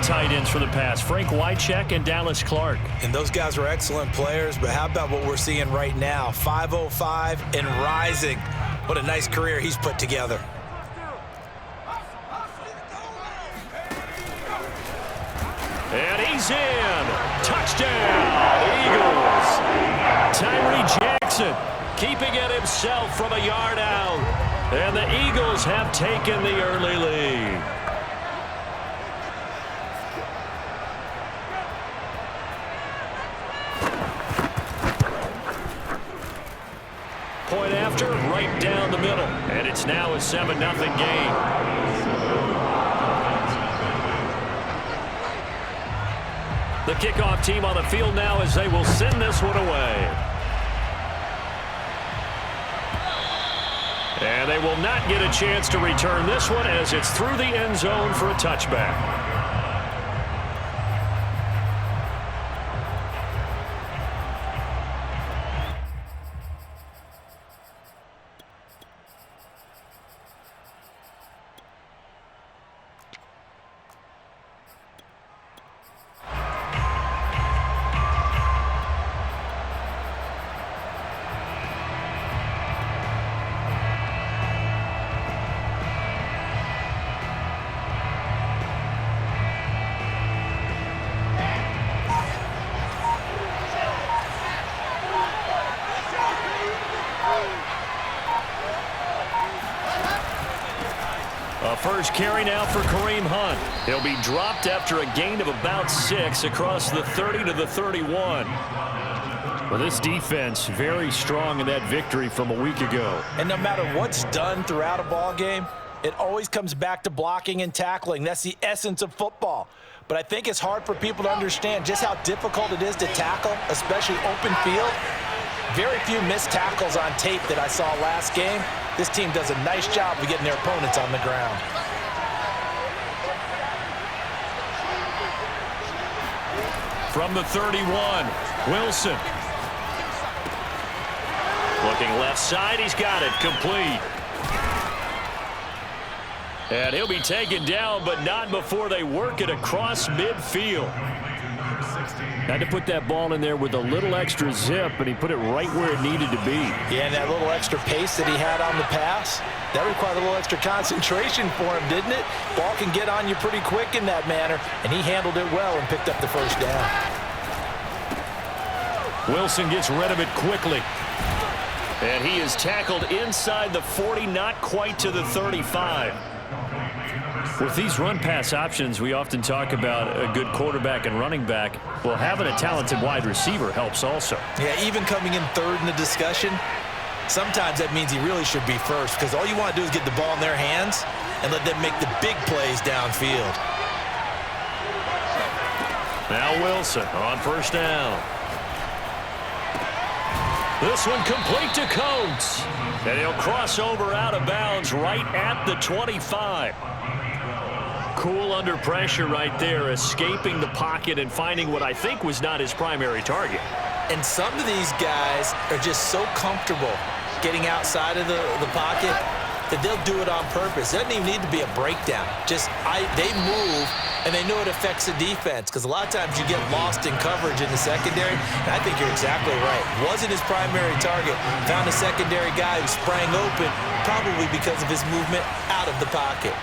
tight ends for the pass, Frank Wycheck and Dallas Clark. And those guys were excellent players, but how about what we're seeing right now? 505 and rising. What a nice career he's put together. And he's in. Touchdown, Eagles. Tyree Jackson keeping it himself from a yard out. And the Eagles have taken the early lead. Point after, right down the middle. And it's now a 7-0 game. The kickoff team on the field now as they will send this one away. And they will not get a chance to return this one as it's through the end zone for a touchback. First carry now for Kareem Hunt. He'll be dropped after a gain of about 6 across the 30 to the 31. Well, this defense very strong in that victory from a week ago. And no matter what's done throughout a ball game, it always comes back to blocking and tackling. That's the essence of football. But I think it's hard for people to understand just how difficult it is to tackle, especially open field. Very few missed tackles on tape that I saw last game. This team does a nice job of getting their opponents on the ground. From the 31, Wilson. Looking left side, he's got it, complete. And he'll be taken down, but not before they work it across midfield. Had to put that ball in there with a little extra zip, and he put it right where it needed to be. Yeah, and that little extra pace that he had on the pass, that required a little extra concentration for him, didn't it? Ball can get on you pretty quick in that manner, and he handled it well and picked up the first down. Wilson gets rid of it quickly. And he is tackled inside the 40, not quite to the 35. With these run-pass options, we often talk about a good quarterback and running back. Well, having a talented wide receiver helps also. Yeah, even coming in third in the discussion, sometimes that means he really should be first, because all you want to do is get the ball in their hands and let them make the big plays downfield. Now Wilson on first down. This one complete to Coates. And he'll cross over out of bounds right at the 25. Cool under pressure right there, escaping the pocket and finding what I think was not his primary target. And some of these guys are just so comfortable getting outside of the pocket that they'll do it on purpose. It doesn't even need to be a breakdown. They move, and they know it affects the defense, because a lot of times you get lost in coverage in the secondary, and I think you're exactly right. Wasn't his primary target. Found a secondary guy who sprang open, probably because of his movement out of the pocket.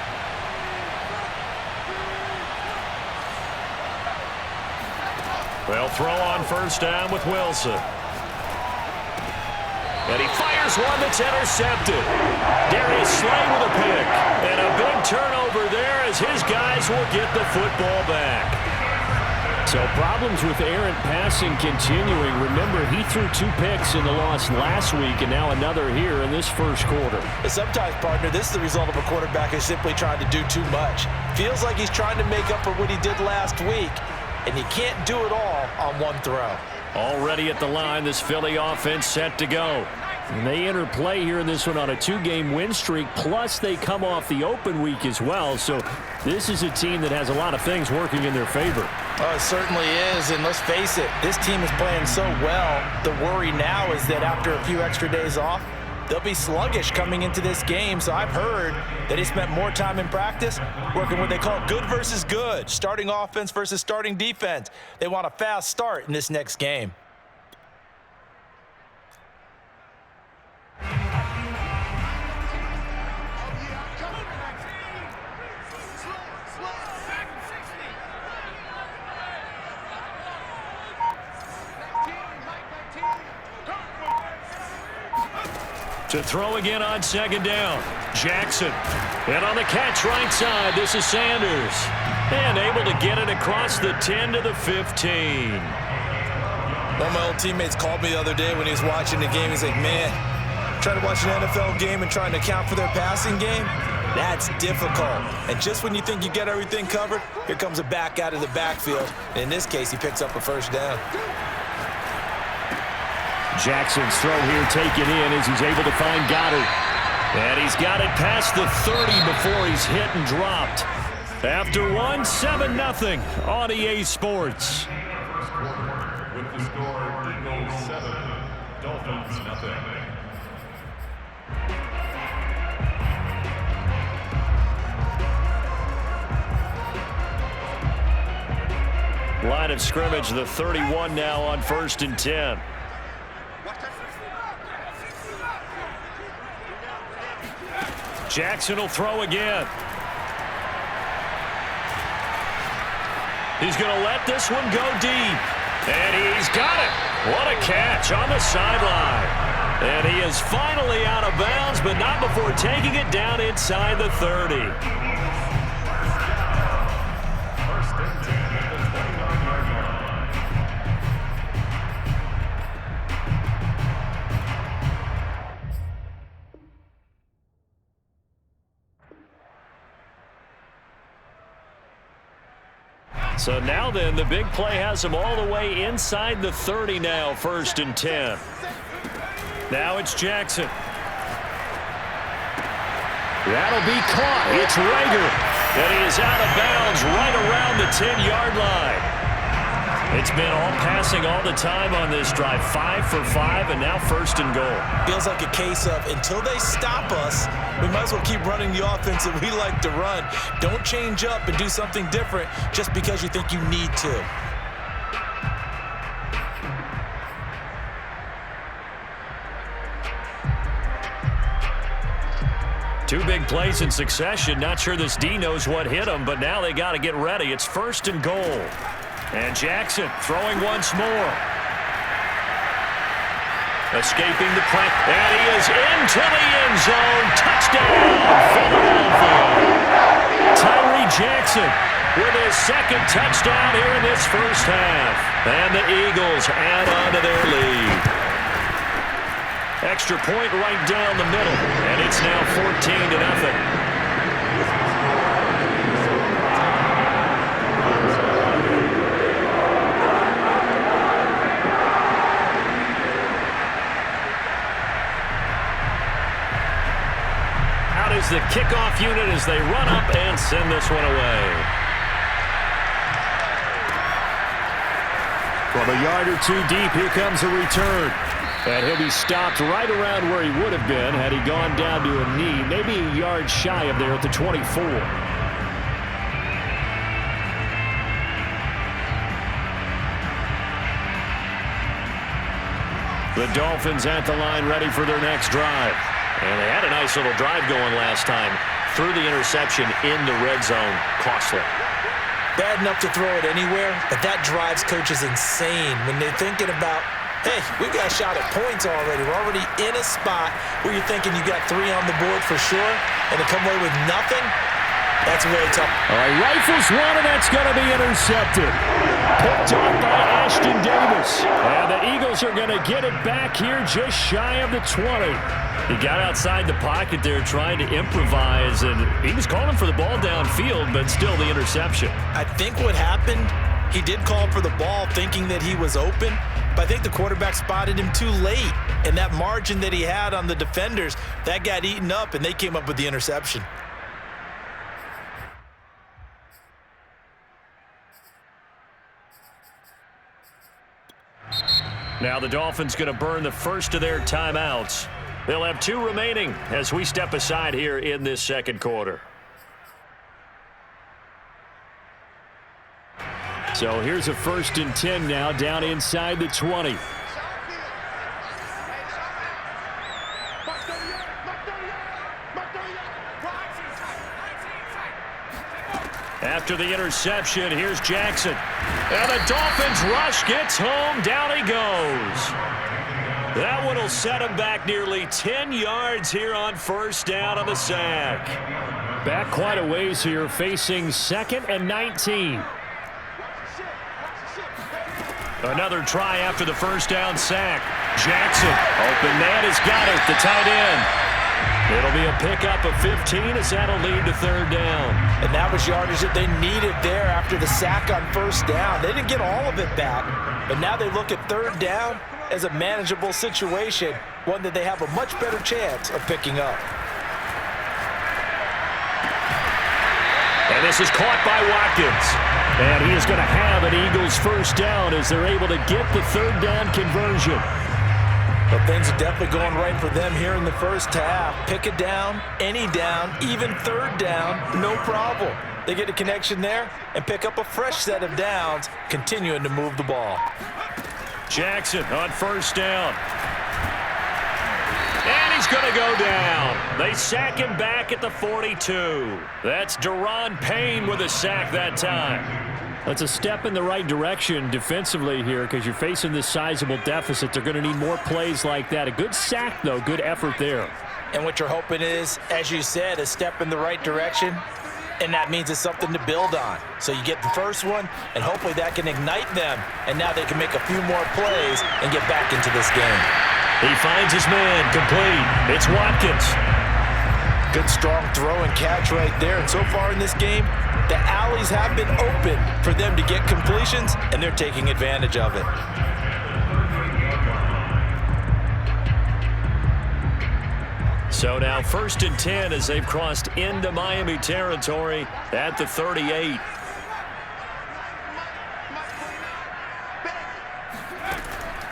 They'll throw on first down with Wilson. And he fires one that's intercepted. Darius Slay with a pick. And a big turnover there as his guys will get the football back. So problems with errant passing continuing. Remember, he threw 2 picks in the loss last week and now another here in this first quarter. And sometimes, partner, this is the result of a quarterback who's simply trying to do too much. Feels like he's trying to make up for what he did last week. And you can't do it all on one throw. Already at the line, this Philly offense set to go. And they enter play here in this one on a 2-game win streak, plus they come off the open week as well. So this is a team that has a lot of things working in their favor. Oh, it certainly is, and let's face it, this team is playing so well. The worry now is that after a few extra days off, they'll be sluggish coming into this game. So I've heard that he spent more time in practice working what they call good versus good, starting offense versus starting defense. They want a fast start in this next game. To throw again on second down. Jackson. And on the catch right side, this is Sanders. And able to get it across the 10 to the 15. One of my old teammates called me the other day when he was watching the game. He's like, man, trying to watch an NFL game and trying to account for their passing game, that's difficult. And just when you think you get everything covered, here comes a back out of the backfield. And in this case, he picks up a first down. Jackson's throw here taken in as he's able to find Goddard. And he's got it past the 30 before he's hit and dropped. After one, 7-0 on EA Sports. With the score, Eagles 7, Dolphins 0. Line of scrimmage, the 31 now on 1st and 10. Jackson will throw again. He's going to let this one go deep. And he's got it. What a catch on the sideline. And he is finally out of bounds, but not before taking it down inside the 30. First and 10 at the 29-yard line. So now then, the big play has him all the way inside the 30 now, 1st and 10. Now it's Jackson. That'll be caught. It's Rager. And he is out of bounds right around the 10-yard line. It's been all passing all the time on this drive. 5 for 5, and now 1st and goal. Feels like a case of until they stop us, we might as well keep running the offense that we like to run. Don't change up and do something different just because you think you need to. Two big plays in succession. Not sure this D knows what hit him, but now they got to get ready. It's 1st and goal. And Jackson throwing once more. Escaping the pressure. And he is into the end zone. Touchdown, Philadelphia. Tyree Jackson with his second touchdown here in this first half. And the Eagles add on to their lead. Extra point right down the middle. And it's now 14-0. Is the kickoff unit as they run up and send this one away. From a yard or two deep, here comes a return. And he'll be stopped right around where he would have been had he gone down to a knee, maybe a yard shy of there at the 24. The Dolphins at the line ready for their next drive. And they had a nice little drive going last time. Threw the interception in the red zone. Costly. Bad enough to throw it anywhere, but that drives coaches insane when they're thinking about, hey, we've got a shot at points already. We're already in a spot where you're thinking you got 3 on the board for sure, and to come away with nothing, that's really tough. All right, rifles one, and that's going to be intercepted. Picked off by Ashton Davis. And the Eagles are going to get it back here just shy of the 20. He got outside the pocket there trying to improvise, and he was calling for the ball downfield, but still the interception. I think what happened, he did call for the ball thinking that he was open, but I think the quarterback spotted him too late. And that margin that he had on the defenders, that got eaten up, and they came up with the interception. Now the Dolphins going to burn the first of their timeouts. They'll have 2 remaining as we step aside here in this second quarter. So here's a 1st and 10 now, down inside the 20. After the interception, here's Jackson. And the Dolphins rush gets home. Down he goes. That one will set him back nearly 10 yards here on 1st down on the sack. Back quite a ways here, facing 2nd and 19. Another try after the 1st down sack. Jackson, open man has got it, the tight end. It'll be a pickup of 15 as that'll lead to 3rd down. And that was yardage that they needed there after the sack on 1st down. They didn't get all of it back, but now they look at 3rd down as a manageable situation, one that they have a much better chance of picking up. And this is caught by Watkins. And he is going to have an Eagles 1st down as they're able to get the 3rd down conversion. But things are definitely going right for them here in the 1st half. Pick it down, any down, even 3rd down, no problem. They get a connection there and pick up a fresh set of downs, continuing to move the ball. Jackson on 1st down. And he's going to go down. They sack him back at the 42. That's Daron Payne with a sack that time. That's a step in the right direction defensively here because you're facing this sizable deficit. They're going to need more plays like that. A good sack, though. Good effort there. And what you're hoping is, as you said, a step in the right direction, and that means it's something to build on. So you get the first one, and hopefully that can ignite them, and now they can make a few more plays and get back into this game. He finds his man, complete. It's Watkins. Good strong throw and catch right there. And so far in this game, the alleys have been open for them to get completions, and they're taking advantage of it. So now 1st and 10 as they've crossed into Miami territory at the 38.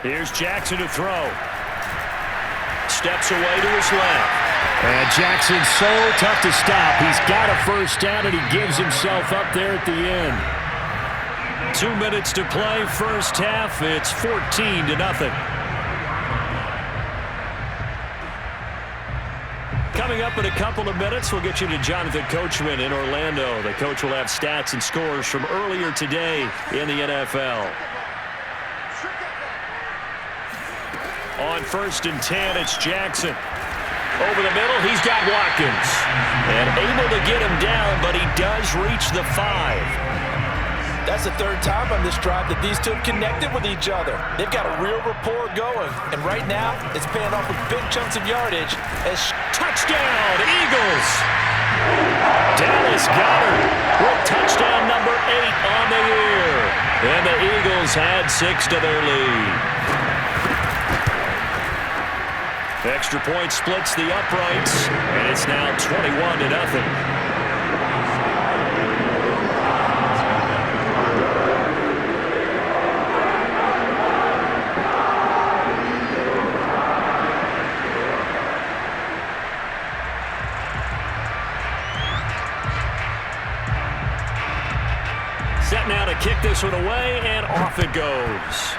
Here's Jackson to throw. Steps away to his left. And Jackson's so tough to stop. He's got a 1st down, and he gives himself up there at the end. 2 minutes to play, 1st half. It's 14-0. Coming up in a couple of minutes, we'll get you to Jonathan Coachman in Orlando. The coach will have stats and scores from earlier today in the NFL. On 1st and 10, it's Jackson. Over the middle, he's got Watkins. And able to get him down, but he does reach the 5. That's the 3rd time on this drive that these two have connected with each other. They've got a real rapport going. And right now, it's paying off with big chunks of yardage. As touchdown, Eagles! Dallas Goedert with touchdown number 8 on the year. And the Eagles add 6 to their lead. Extra point splits the uprights, and it's now 21-0. Set now to kick this one away, and off it goes.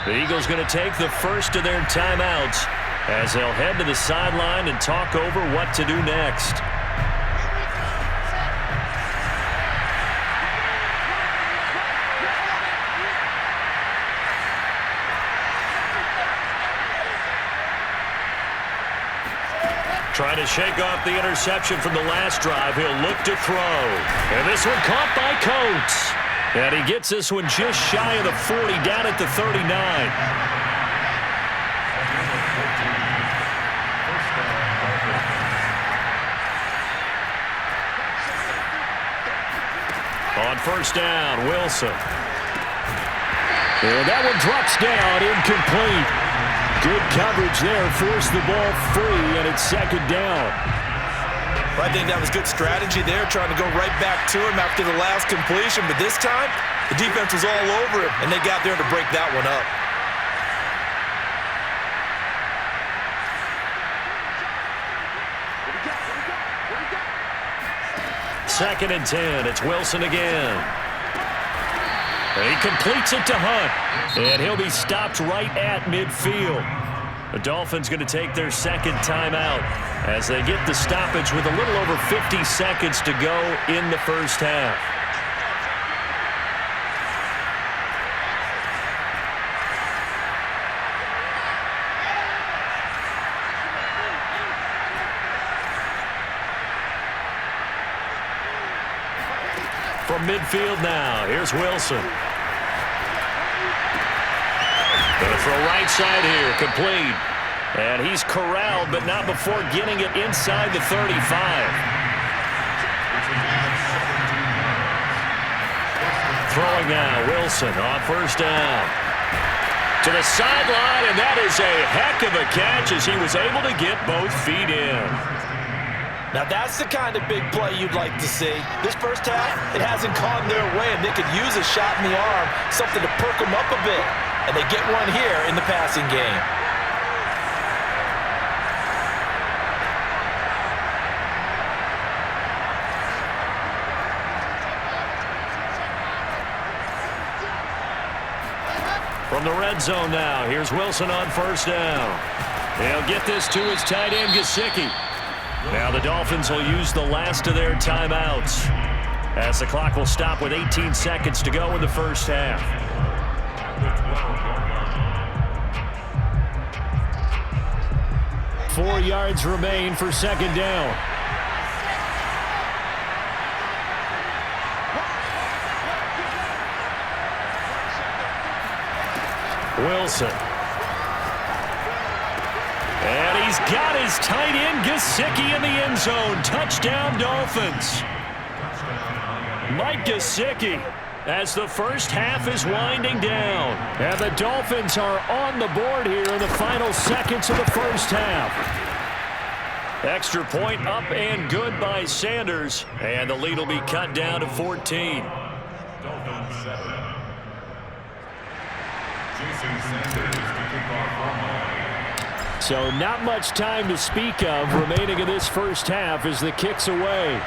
The Eagles going to take the first of their timeouts as they'll head to the sideline and talk over what to do next. Trying to shake off the interception from the last drive. He'll look to throw. And this one caught by Coates. And he gets this one just shy of the 40, down at the 39. On 1st down, Wilson. And that one drops down, incomplete. Good coverage there. Forced the ball free, and it's second down. I think that was good strategy there, trying to go right back to him after the last completion. But this time, the defense was all over him, and they got there to break that one up. Second and 10. It's Wilson again. He completes it to Hunt, and he'll be stopped right at midfield. The Dolphins going to take their second timeout as they get the stoppage with a little over 50 seconds to go in the first half. From midfield now, here's Wilson. Going to throw right side here, complete. And he's corralled, but not before getting it inside the 35. Throwing now, Wilson on first down. To the sideline, and that is a heck of a catch as he was able to get both feet in. Now that's the kind of big play you'd like to see. This first half, it hasn't gone their way, and they could use a shot in the arm, something to perk them up a bit. And they get one here in the passing game. From the red zone now, here's Wilson on first down. He'll get this to his tight end, Gesicki. Now the Dolphins will use the last of their timeouts as the clock will stop with 18 seconds to go in the first half. 4 yards remain for second down. Wilson. And he's got his tight end, Gesicki, in the end zone. Touchdown, Dolphins. Mike Gesicki, as the first half is winding down. And the Dolphins are on the board here in the final seconds of the first half. Extra point up and good by Sanders. And the lead will be cut down to 14. Dolphins 7. Jason Sanders to kick off on line. So not much time to speak of remaining in this first half as the kick's away.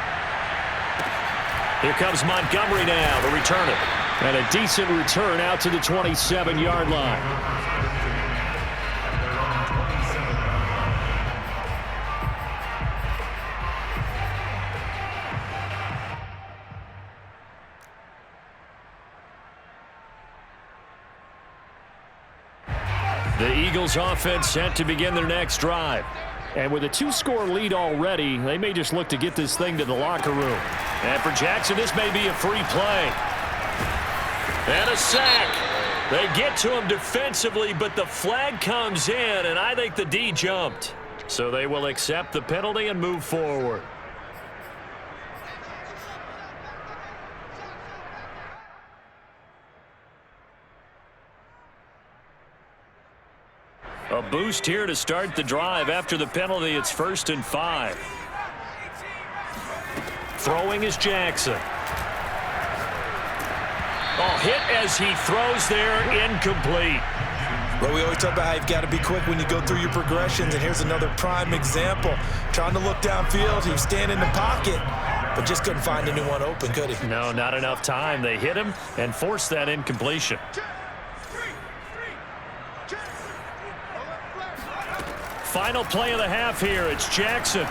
Here comes Montgomery now to return it. And a decent return out to the 27-yard line. The Eagles offense set to begin their next drive. And with a 2-score lead already, they may just look to get this thing to the locker room. And for Jackson, this may be a free play. And a sack. They get to him defensively, but the flag comes in, and I think the D jumped. So they will accept the penalty and move forward. A boost here to start the drive. After the penalty, it's 1st and 5. Throwing is Jackson. Oh, hit as he throws there, incomplete. Well, we always talk about how you've got to be quick when you go through your progressions, and here's another prime example. Trying to look downfield, he was standing in the pocket, but just couldn't find anyone open, could he? No, not enough time. They hit him and forced that incompletion. Final play of the half here. It's Jackson.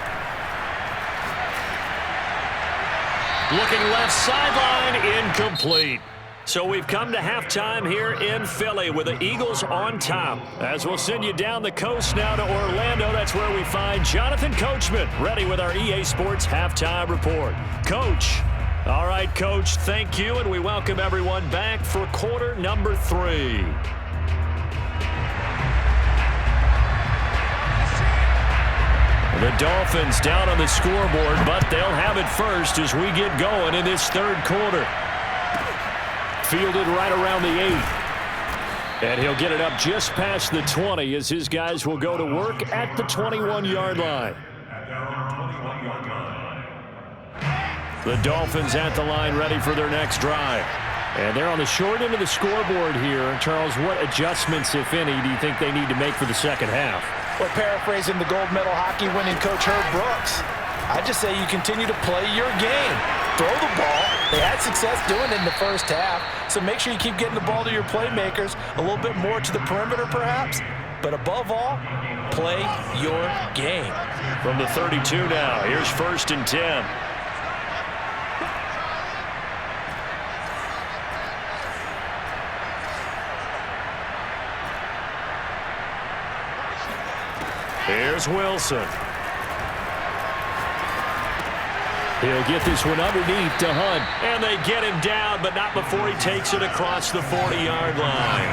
Looking left sideline, incomplete. So we've come to halftime here in Philly with the Eagles on top. As we'll send you down the coast now to Orlando, that's where we find Jonathan Coachman ready with our EA Sports Halftime Report. Coach. All right, Coach, thank you, and we welcome everyone back for quarter number 3. The Dolphins down on the scoreboard, but they'll have it first as we get going in this third quarter. Fielded right around the 8. And he'll get it up just past the 20 as his guys will go to work at the 21-yard line. The Dolphins at the line ready for their next drive. And they're on the short end of the scoreboard here. Charles, what adjustments, if any, do you think they need to make for the second half? Well, paraphrasing the gold medal hockey winning coach Herb Brooks, I just say you continue to play your game. Throw the ball. They had success doing it in the first half, so make sure you keep getting the ball to your playmakers, a little bit more to the perimeter perhaps, but above all, play your game. From the 32 now, here's 1st and 10. Here's Wilson. He'll get this one underneath to Hunt. And they get him down, but not before he takes it across the 40-yard line.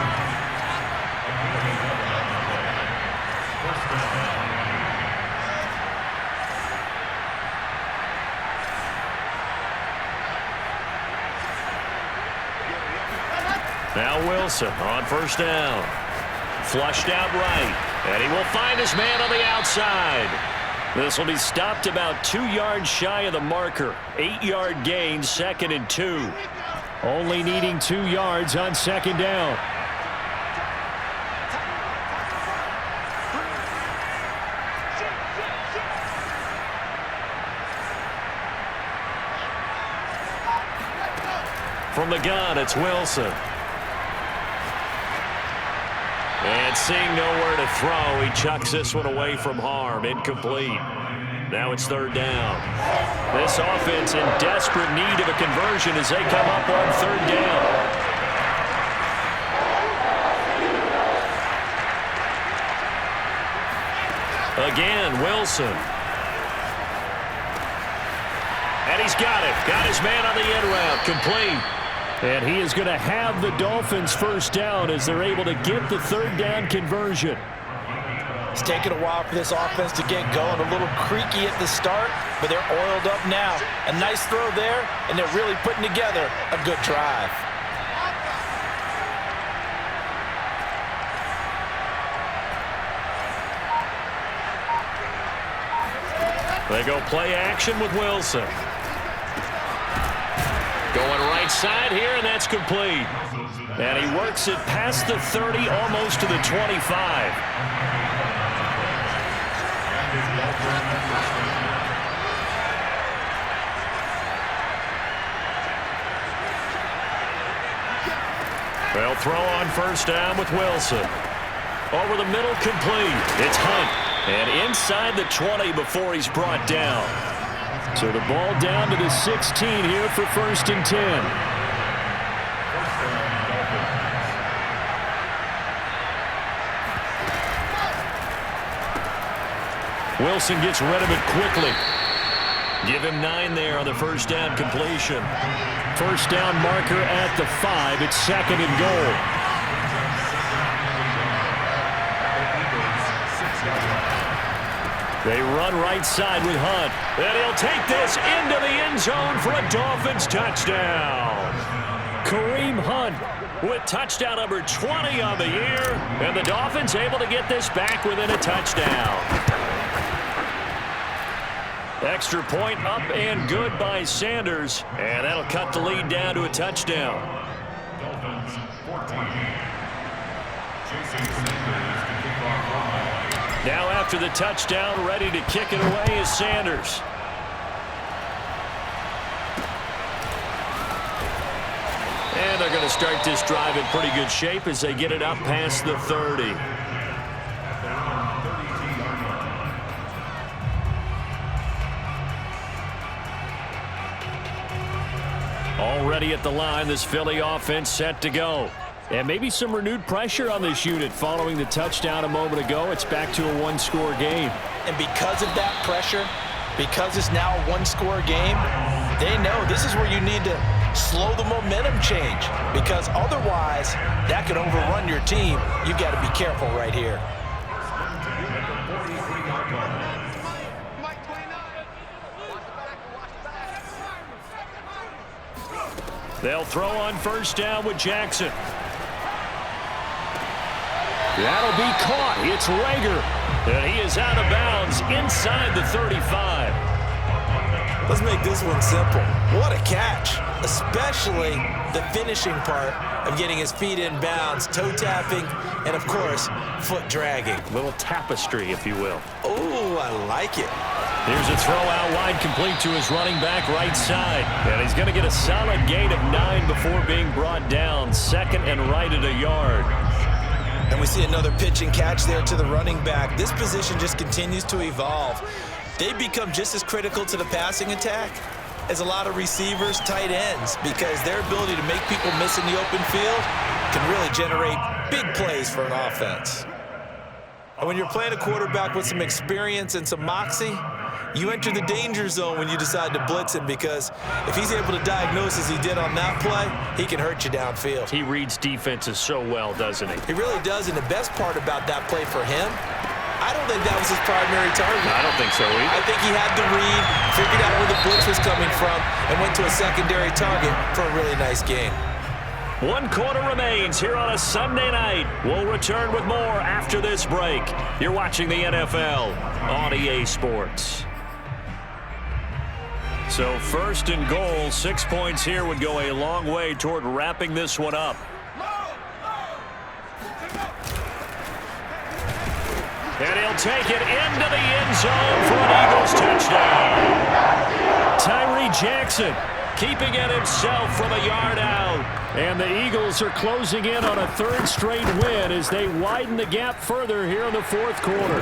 Now Wilson on 1st down. Flushed out right. And he will find his man on the outside. This will be stopped about 2 yards shy of the marker. 8-yard gain, 2nd and 2. Only needing 2 yards on 2nd down. From the gun, it's Wilson. And seeing nowhere to throw, he chucks this one away from harm. Incomplete. Now it's 3rd down. This offense in desperate need of a conversion as they come up on 3rd down. Again, Wilson. And he's got it. Got his man on the end route. Complete. And he is going to have the Dolphins 1st down as they're able to get the 3rd down conversion. It's taken a while for this offense to get going. A little creaky at the start, but they're oiled up now. A nice throw there, and they're really putting together a good drive. They go play action with Wilson. Going right side here, and that's complete. And he works it past the 30, almost to the 25. They'll throw on 1st down with Wilson. Over the middle, complete. It's Hunt. And inside the 20 before he's brought down. So the ball down to the 16 here for 1st and 10. Wilson gets rid of it quickly. Give him 9 there on the 1st down completion. 1st down marker at the 5. It's 2nd and goal. They run right side with Hunt. And he'll take this into the end zone for a Dolphins touchdown. Kareem Hunt with touchdown number 20 on the year. And the Dolphins able to get this back within a touchdown. Extra point up and good by Sanders. And that'll cut the lead down to a touchdown. Dolphins 14. Jason Sanders to kick off live. Now after the touchdown, ready to kick it away is Sanders. And they're going to start this drive in pretty good shape as they get it up past the 30. Already at the line, this Philly offense set to go. And maybe some renewed pressure on this unit following the touchdown a moment ago. It's back to a one-score game. And because of that pressure, because it's now a one-score game, they know this is where you need to slow the momentum change, because otherwise that could overrun your team. You've got to be careful right here. They'll throw on 1st down with Jackson. That'll be caught. It's Rager. And he is out of bounds inside the 35. Let's make this one simple. What a catch, especially the finishing part of getting his feet in bounds, toe tapping, and of course, foot dragging. Little tapestry, if you will. Oh, I like it. Here's a throw out wide, complete to his running back right side. And he's going to get a solid gain of 9 before being brought down. Second and right at a yard. And we see another pitch and catch there to the running back. This position just continues to evolve. They become just as critical to the passing attack as a lot of receivers, tight ends, because their ability to make people miss in the open field can really generate big plays for an offense. And when you're playing a quarterback with some experience and some moxie, you enter the danger zone when you decide to blitz him, because if he's able to diagnose as he did on that play, he can hurt you downfield. He reads defenses so well, doesn't he? He really does, and the best part about that play for him, I don't think that was his primary target. I don't think so either. I think he had the read, figured out where the blitz was coming from, and went to a secondary target for a really nice game. 1 quarter remains here on a Sunday night. We'll return with more after this break. You're watching the NFL on EA Sports. So first and goal, 6 points here would go a long way toward wrapping this one up. And he'll take it into the end zone for an Eagles touchdown. Tyree Jackson keeping it himself from a yard out. And the Eagles are closing in on a 3rd straight win as they widen the gap further here in the 4th quarter.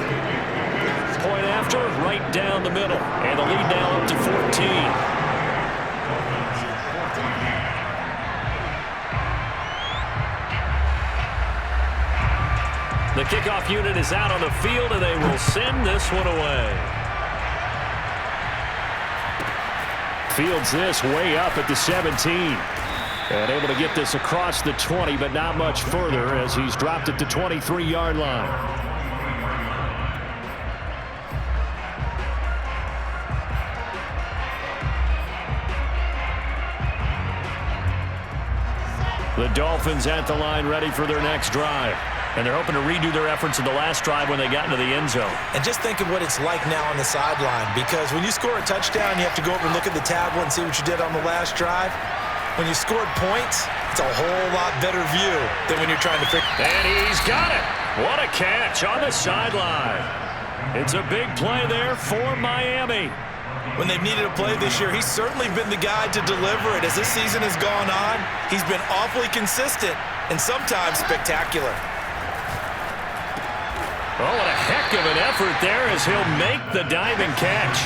Point after, right down the middle. And the lead now up to 14. The kickoff unit is out on the field, and they will send this one away. Fields this way up at the 17. And able to get this across the 20, but not much further as he's dropped at the 23-yard line. The Dolphins at the line ready for their next drive. And they're hoping to redo their efforts in the last drive when they got into the end zone. And just think of what it's like now on the sideline, because when you score a touchdown, you have to go over and look at the tablet and see what you did on the last drive. When you scored points, it's a whole lot better view than when you're trying to figure. And he's got it. What a catch on the sideline. It's a big play there for Miami. When they've needed a play this year, he's certainly been the guy to deliver it. As this season has gone on, he's been awfully consistent and sometimes spectacular. Oh, what a heck of an effort there as he'll make the diving catch.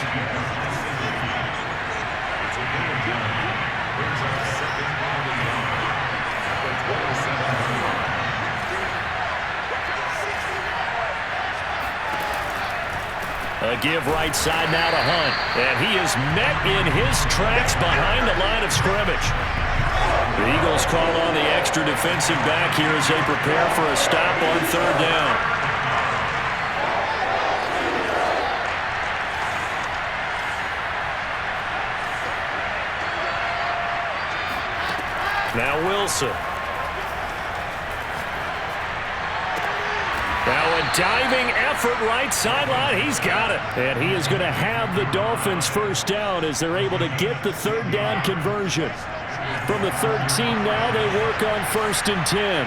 A give right side now to Hunt. And he is met in his tracks behind the line of scrimmage. The Eagles call on the extra defensive back here as they prepare for a stop on 3rd down. Now Wilson. Now a diving effort right sideline. He's got it. And he is going to have the Dolphins first down as they're able to get the 3rd down conversion. From the 13 now, they work on 1st and 10.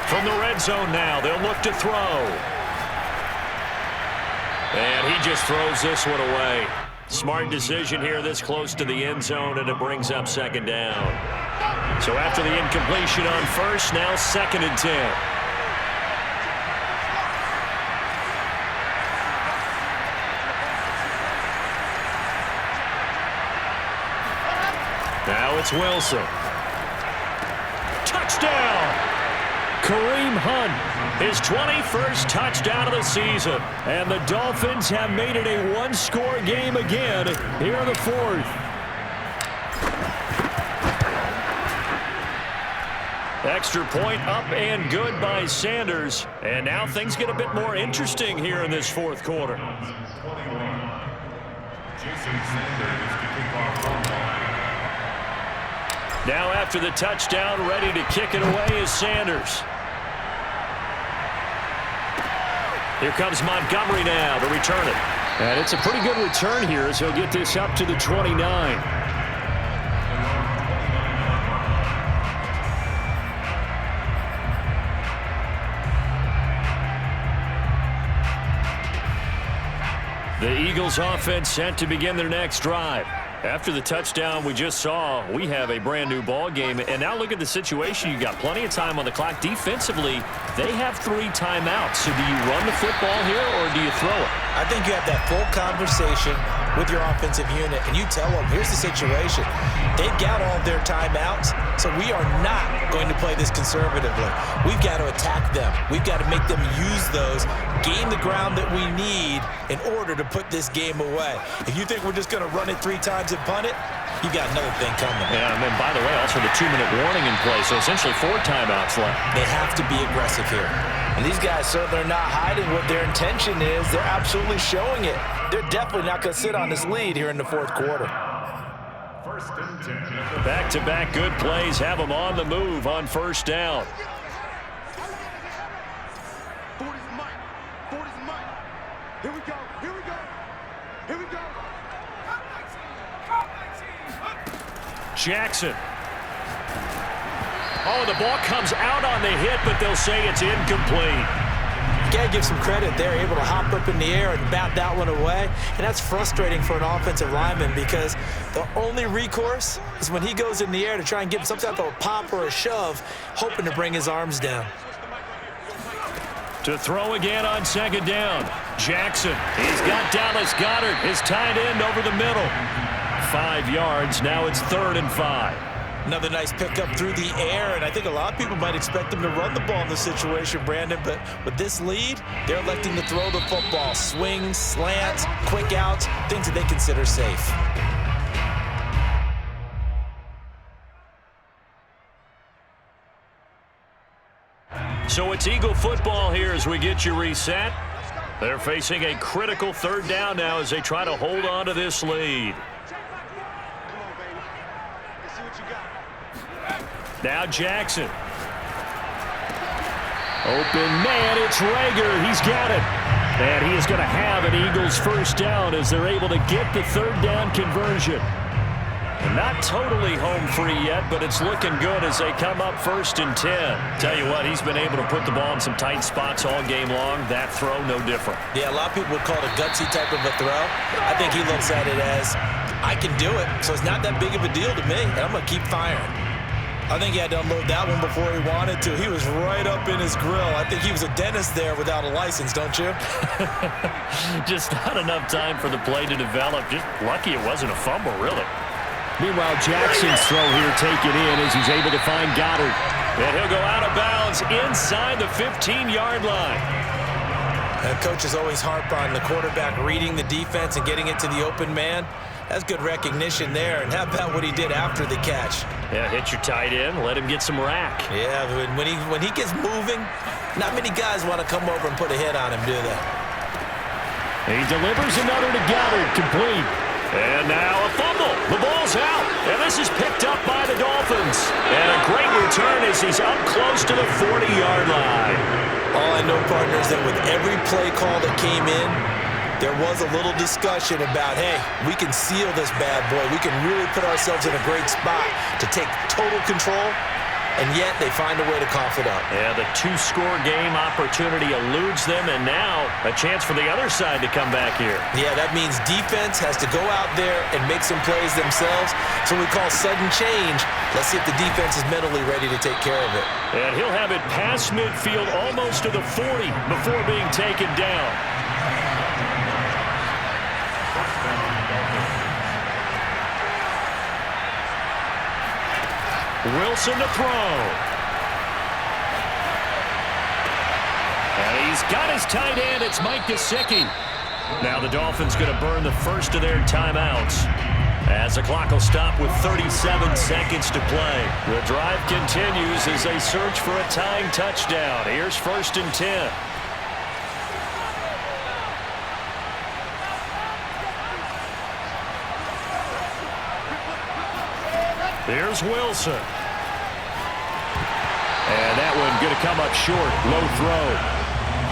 From the red zone now, they'll look to throw. And he just throws this one away. Smart decision here this close to the end zone, and it brings up 2nd down. So after the incompletion on 1st, now 2nd and 10. Now it's Wilson. Touchdown! Kareem Hunt, his 21st touchdown of the season. And the Dolphins have made it a one-score game again here in the 4th. Extra point up and good by Sanders. And now things get a bit more interesting here in this 4th quarter. Jason Sanders to kick off football. Now after the touchdown, ready to kick it away is Sanders. Here comes Montgomery now to return it. And it's a pretty good return here as he'll get this up to the 29. The Eagles offense set to begin their next drive. After the touchdown we just saw, we have a brand new ball game. And now look at the situation. You got plenty of time on the clock. Defensively, they have 3 timeouts. So do you run the football here or do you throw it? I think you have that full conversation with your offensive unit, and you tell them, here's the situation. They've got all their timeouts, so we are not going to play this conservatively. We've got to attack them. We've got to make them use those, gain the ground that we need in order to put this game away. If you think we're just going to run it 3 times and punt it, you got another thing coming. Yeah, and then, by the way, also the 2-minute warning in play, so essentially 4 timeouts left. They have to be aggressive here. And these guys certainly are not hiding what their intention is. They're absolutely showing it. They're definitely not going to sit on this lead here in the 4th quarter. First and 10. Back-to-back good plays have them on the move on first down. 40's the mic. 40's the mic. Here we go. Here we go. Here we go. Jackson. Oh, the ball comes out on the hit, but they'll say it's incomplete. You got to give some credit. They're able to hop up in the air and bat that one away. And that's frustrating for an offensive lineman because the only recourse is when he goes in the air to try and give some type of a pop or a shove, hoping to bring his arms down. To throw again on second down. Jackson. He's got Dallas Goedert, his tight end, over the middle. 5 yards. Now it's 3rd and 5. Another nice pickup through the air, and I think a lot of people might expect them to run the ball in this situation, Brandon, but with this lead, they're electing to throw the football. Swings, slants, quick outs, things that they consider safe. So it's Eagle football here as we get you reset. They're facing a critical 3rd down now as they try to hold on to this lead. Now Jackson. Open man, it's Rager. He's got it. And he is going to have an Eagles first down as they're able to get the 3rd down conversion. And not totally home free yet, but it's looking good as they come up 1st and 10. Tell you what, he's been able to put the ball in some tight spots all game long. That throw, no different. Yeah, a lot of people would call it a gutsy type of a throw. I think he looks at it as, I can do it, so it's not that big of a deal to me, and I'm going to keep firing. I think he had to unload that one before he wanted to. He was right up in his grill. I think he was a dentist there without a license, don't you? Just not enough time for the play to develop. Just lucky it wasn't a fumble, really. Meanwhile, Jackson's throw here taken in as he's able to find Goedert. And he'll go out of bounds inside the 15-yard line. And coaches always harp on the quarterback reading the defense and getting it to the open man. That's good recognition there. And how about what he did after the catch? Yeah, hit your tight end, let him get some rack. Yeah, when he gets moving, not many guys want to come over and put a hit on him, do they? He delivers another to Goedert, complete. And now a fumble. The ball's out. And this is picked up by the Dolphins. And a great return as he's up close to the 40-yard line. All I know, partner, is that with every play call that came in, there was a little discussion about, hey, we can seal this bad boy. We can really put ourselves in a great spot to take total control, and yet they find a way to cough it up. Yeah, the 2-score game opportunity eludes them, and now a chance for the other side to come back here. Yeah, that means defense has to go out there and make some plays themselves. So we call sudden change. Let's see if the defense is mentally ready to take care of it. And he'll have it past midfield almost to the 40 before being taken down. Wilson to throw. And he's got his tight end. It's Mike Gesicki. Now the Dolphins going to burn the first of their timeouts as the clock will stop with 37 seconds to play. The drive continues as they search for a tying touchdown. Here's 1st and 10. Here's Wilson. And that one going to come up short. Low throw.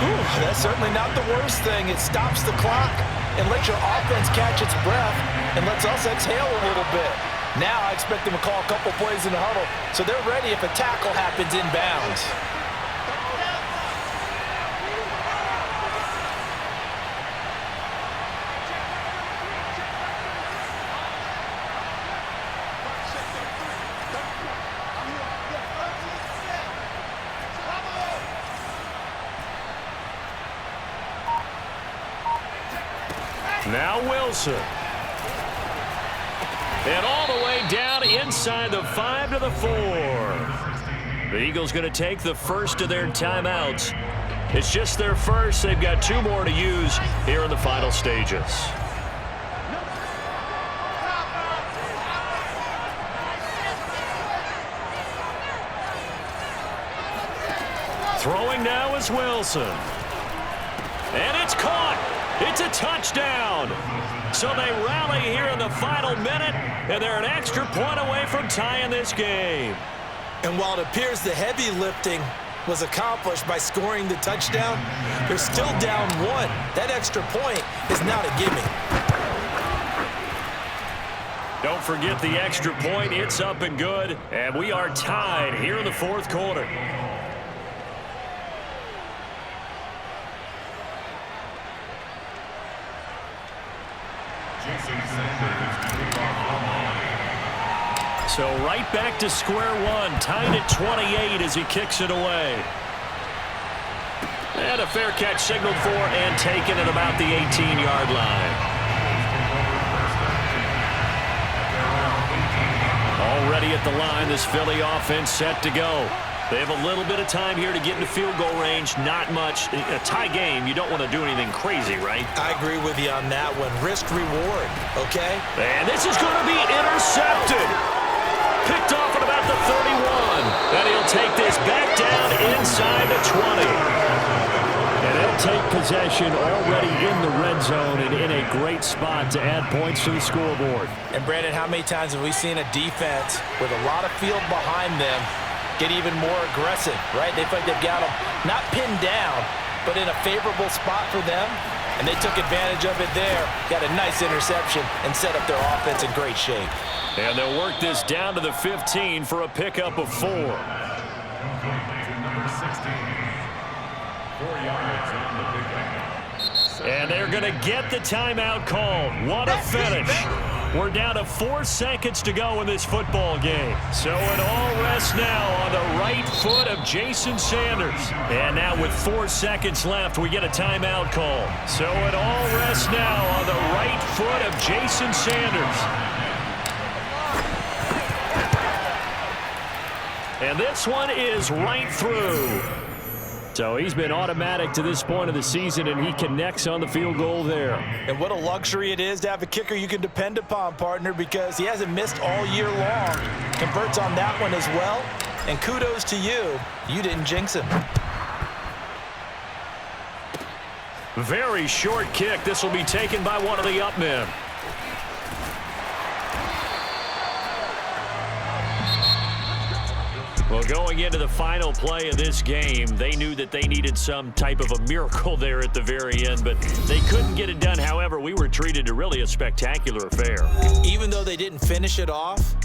Ooh, that's certainly not the worst thing. It stops the clock and lets your offense catch its breath and lets us exhale a little bit. Now I expect them to call a couple plays in the huddle so they're ready if a tackle happens inbounds. Now Wilson. And all the way down inside the 5 to the 4. The Eagles going to take the first of their timeouts. It's just their first. They've got 2 more to use here in the final stages. Throwing now is Wilson. And it's caught. It's a touchdown. So they rally here in the final minute, and they're an extra point away from tying this game. And while it appears the heavy lifting was accomplished by scoring the touchdown, they're still down 1. That extra point is not a gimme. Don't forget the extra point. It's up and good, and we are tied here in the 4th quarter. So right back to square one, tied at 28 as he kicks it away. And a fair catch signaled for and taken at about the 18-yard line. Already at the line, this Philly offense set to go. They have a little bit of time here to get into field goal range. Not much. A tie game, you don't want to do anything crazy, right? I agree with you on that one. Risk reward, okay? And this is going to be intercepted. Picked off at about the 31. And he'll take this back down inside the 20. And they'll take possession already in the red zone and in a great spot to add points to the scoreboard. And Brandon, how many times have we seen a defense with a lot of field behind them get even more aggressive, right? They feel like they've got them not pinned down, but in a favorable spot for them, and they took advantage of it there. Got a nice interception and set up their offense in great shape. And they'll work this down to the 15 for a pickup of 4. Number 16. 4 yards on the pickup. And they're going to get the timeout called. What a finish. We're down to 4 seconds to go in this football game. So it all rests now on the right foot of Jason Sanders. And now with 4 seconds left, we get a timeout call. So it all rests now on the right foot of Jason Sanders. And this one is right through. So he's been automatic to this point of the season, and he connects on the field goal there. And what a luxury it is to have a kicker you can depend upon, partner, because he hasn't missed all year long. Converts on that one as well. And kudos to you. You didn't jinx him. Very short kick. This will be taken by one of the up men. Well, going into the final play of this game, they knew that they needed some type of a miracle there at the very end, but they couldn't get it done. However, we were treated to really a spectacular affair. Even though they didn't finish it off,